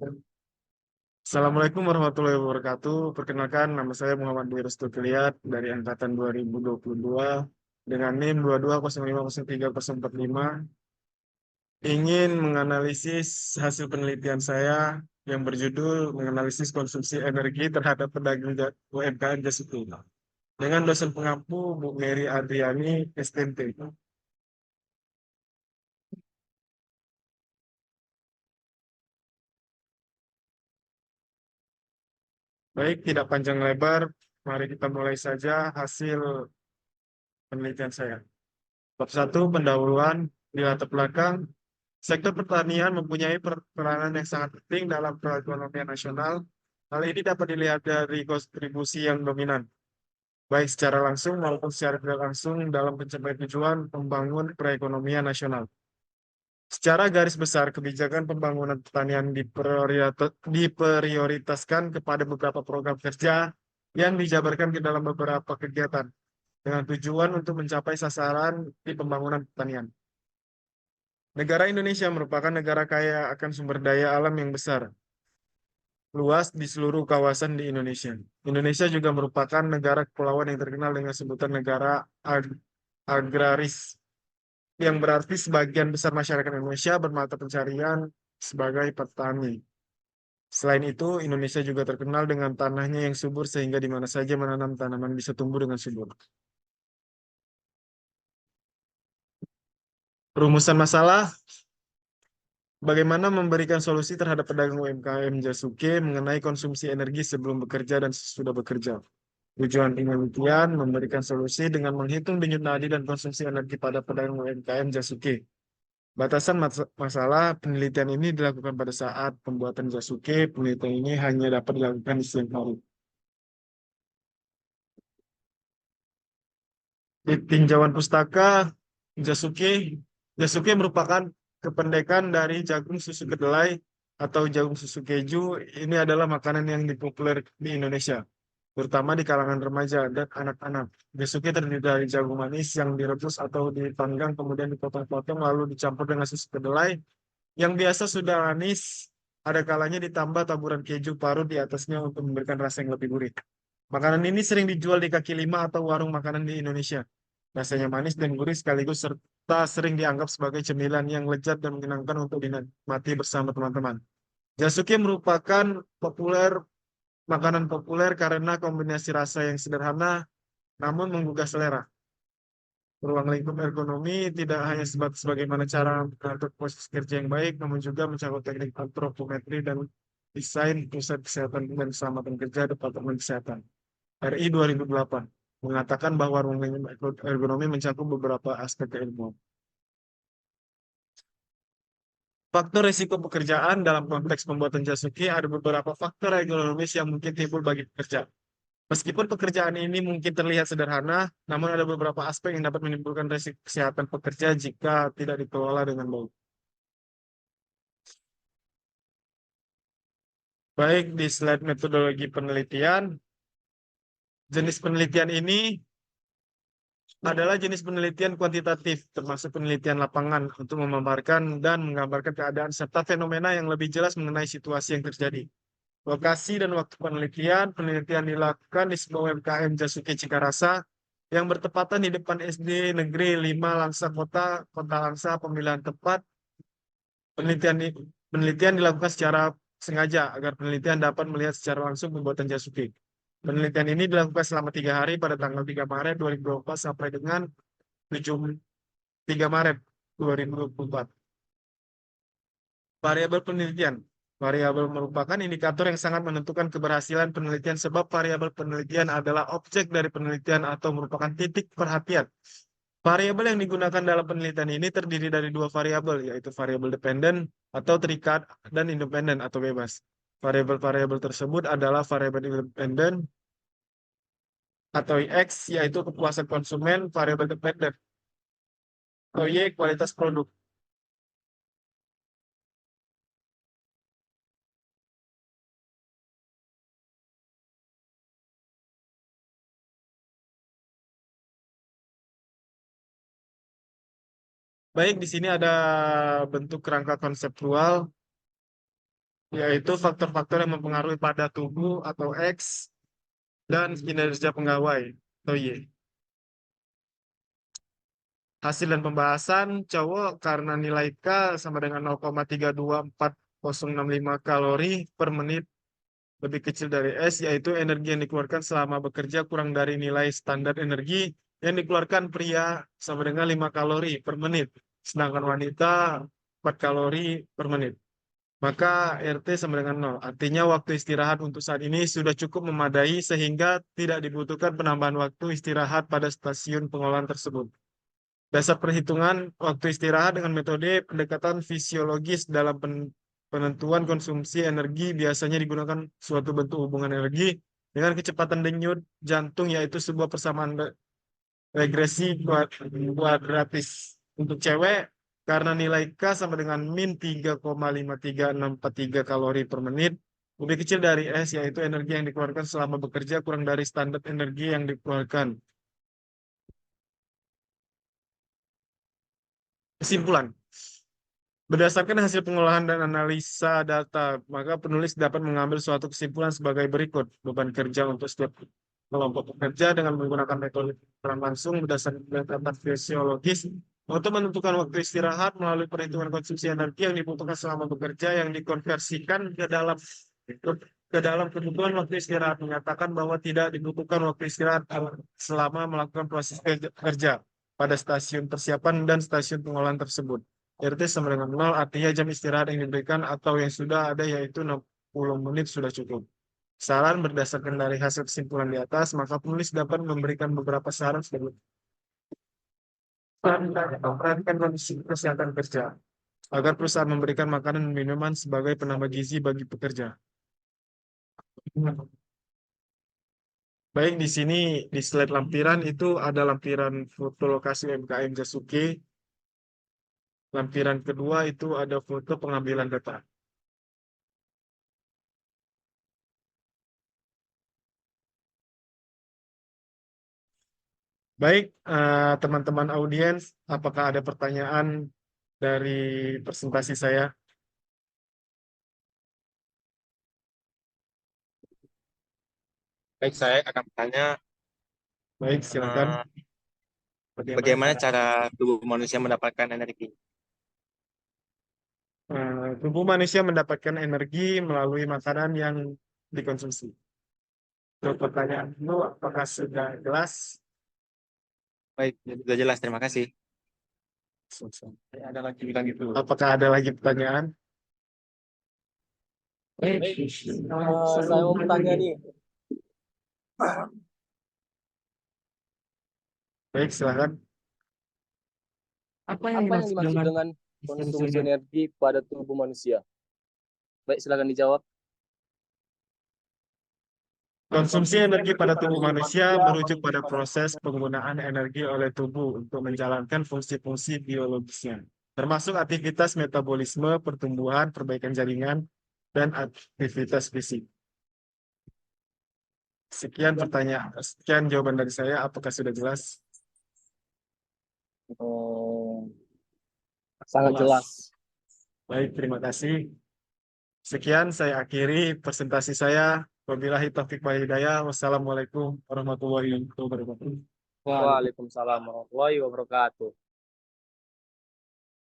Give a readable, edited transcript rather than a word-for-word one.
Assalamualaikum warahmatullahi wabarakatuh. Perkenalkan, nama saya Muhammad Dwi Restu Kiliat dari Angkatan 2022 dengan NIM 22050345. Ingin menganalisis hasil penelitian saya yang berjudul menganalisis konsumsi energi terhadap pedagang UMKM Jasuki dengan dosen pengampu Bu Mary Adriani STMT. Baik, tidak panjang lebar, mari kita mulai saja hasil penelitian saya. Bab 1, pendahuluan di latar belakang. Sektor pertanian mempunyai peranan yang sangat penting dalam perekonomian nasional. Hal ini dapat dilihat dari kontribusi yang dominan, baik secara langsung maupun secara tidak langsung dalam pencapaian tujuan pembangunan perekonomian nasional. Secara garis besar, kebijakan pembangunan pertanian diprioritaskan kepada beberapa program kerja yang dijabarkan ke dalam beberapa kegiatan dengan tujuan untuk mencapai sasaran di pembangunan pertanian. Negara Indonesia merupakan negara kaya akan sumber daya alam yang besar, luas di seluruh kawasan di Indonesia. Indonesia juga merupakan negara kepulauan yang terkenal dengan sebutan negara agraris, yang berarti sebagian besar masyarakat Indonesia bermata pencarian sebagai petani. Selain itu, Indonesia juga terkenal dengan tanahnya yang subur sehingga di mana saja menanam tanaman bisa tumbuh dengan subur. Rumusan masalah, bagaimana memberikan solusi terhadap pedagang UMKM Jasuke mengenai konsumsi energi sebelum bekerja dan sesudah bekerja. Tujuan penelitian memberikan solusi dengan menghitung denyut nadi dan konsumsi energi pada pedagang UMKM Jasuke. Batasan masalah penelitian ini dilakukan pada saat pembuatan Jasuke. Penelitian ini hanya dapat dilakukan di siang hari. Di tinjauan pustaka, Jasuke, Jasuke merupakan kependekan dari jagung susu kedelai atau jagung susu keju. Ini adalah makanan yang dipopuler di Indonesia, terutama di kalangan remaja dan anak-anak. Jasuke terdiri dari jagung manis yang direbus atau dipanggang, kemudian dipotong-potong, lalu dicampur dengan susu kedelai yang biasa sudah manis. Ada kalanya ditambah taburan keju parut di atasnya untuk memberikan rasa yang lebih gurih. Makanan ini sering dijual di kaki lima atau warung makanan di Indonesia. Rasanya manis dan gurih sekaligus serta sering dianggap sebagai cemilan yang lezat dan menyenangkan untuk dinikmati bersama teman-teman. Jasuke merupakan populer makanan populer karena kombinasi rasa yang sederhana namun menggugah selera. Ruang lingkup ergonomi tidak hanya sebatas bagaimana cara mengatur posisi kerja yang baik, namun juga mencakup teknik antropometri dan desain pusat kesehatan dan keselamatan kerja Departemen Kesehatan. RI 2008 mengatakan bahwa ruang lingkup ergonomi mencakup beberapa aspek keilmuan. Faktor risiko pekerjaan dalam konteks pembuatan jasuki ada beberapa faktor ergonomis yang mungkin timbul bagi pekerja. Meskipun pekerjaan ini mungkin terlihat sederhana, namun ada beberapa aspek yang dapat menimbulkan risiko kesehatan pekerja jika tidak dikelola dengan baik. Baik, di slide metodologi penelitian, jenis penelitian ini adalah jenis penelitian kuantitatif, termasuk penelitian lapangan untuk memaparkan dan menggambarkan keadaan serta fenomena yang lebih jelas mengenai situasi yang terjadi. Lokasi dan waktu penelitian, penelitian dilakukan di sebuah UMKM Jasuke Cikarasa yang bertepatan di depan SD Negeri 5 Langsa Kota, Kota Langsa. Pemilihan tempat penelitian penelitian dilakukan secara sengaja agar penelitian dapat melihat secara langsung pembuatan Jasuke. Penelitian ini dilakukan selama 3 hari pada tanggal 3 Maret 2024 sampai dengan 7 3 Maret 2024. Variabel penelitian. Variabel merupakan indikator yang sangat menentukan keberhasilan penelitian sebab variabel penelitian adalah objek dari penelitian atau merupakan titik perhatian. Variabel yang digunakan dalam penelitian ini terdiri dari dua variabel, yaitu variabel dependen atau terikat dan independen atau bebas. Variabel-variabel tersebut adalah variabel independen atau X, yaitu kepuasan konsumen, variabel dependen atau Y, kualitas produk. Baik, di sini ada bentuk kerangka konseptual. yaitu faktor-faktor yang mempengaruhi pada tubuh atau X dan kinerja pegawai atau Y. Hasil dan pembahasan cowok karena nilai K sama dengan 0,324065 kalori per menit lebih kecil dari S, yaitu energi yang dikeluarkan selama bekerja kurang dari nilai standar energi yang dikeluarkan pria sama dengan 5 kalori per menit, sedangkan wanita 4 kalori per menit. Maka RT sama dengan 0. Artinya waktu istirahat untuk saat ini sudah cukup memadai sehingga tidak dibutuhkan penambahan waktu istirahat pada stasiun pengolahan tersebut. Dasar perhitungan waktu istirahat dengan metode pendekatan fisiologis dalam penentuan konsumsi energi biasanya digunakan suatu bentuk hubungan energi dengan kecepatan denyut jantung, yaitu sebuah persamaan regresi kuadratis. Untuk cewek, karena nilai K sama dengan min 3,53643 kalori per menit, lebih kecil dari S, yaitu energi yang dikeluarkan selama bekerja kurang dari standar energi yang dikeluarkan. Kesimpulan. Berdasarkan hasil pengolahan dan analisa data, maka penulis dapat mengambil suatu kesimpulan sebagai berikut. Beban kerja untuk setiap kelompok pekerja dengan menggunakan metode peran langsung berdasarkan pendekatan fisiologis untuk menentukan waktu istirahat melalui perhitungan konsumsi energi yang dibutuhkan selama bekerja yang dikonversikan ke dalam kebutuhan waktu istirahat, menyatakan bahwa tidak dibutuhkan waktu istirahat selama melakukan proses kerja pada stasiun persiapan dan stasiun pengolahan tersebut. RT sama dengan 0, artinya jam istirahat yang diberikan atau yang sudah ada yaitu 60 menit sudah cukup. Saran berdasarkan dari hasil kesimpulan di atas, maka penulis dapat memberikan beberapa saran sebagai memperhatikan kondisi kesehatan kerja agar perusahaan memberikan makanan dan minuman sebagai penambah gizi bagi pekerja. Baik, di sini di slide lampiran itu ada lampiran foto lokasi UMKM Jasuke. Lampiran kedua itu ada foto pengambilan data. Baik, teman-teman audiens, apakah ada pertanyaan dari presentasi saya? Baik, saya akan bertanya, Baik, silakan. bagaimana cara tubuh manusia mendapatkan energi? Tubuh manusia mendapatkan energi melalui makanan yang dikonsumsi. Untuk pertanyaan itu, apakah sudah jelas? Baik, sudah jelas. Terima kasih. Ada lagi bilang gitu. Apakah ada lagi pertanyaan? Saya mau bertanya nih. Baik, silakan. Apa yang dimaksud dengan konsumsi energi pada tubuh manusia? Baik, silakan dijawab. Konsumsi energi pada tubuh manusia merujuk pada proses penggunaan energi oleh tubuh untuk menjalankan fungsi-fungsi biologisnya, termasuk aktivitas metabolisme, pertumbuhan, perbaikan jaringan, dan aktivitas fisik. Sekian pertanyaan, sekian jawaban dari saya. Apakah sudah jelas? Sangat jelas. Baik, terima kasih. Sekian saya akhiri presentasi saya. Wabillahi taufiq wal hidayah. Wassalamualaikum warahmatullahi wabarakatuh. Waalaikumsalam warahmatullahi wabarakatuh.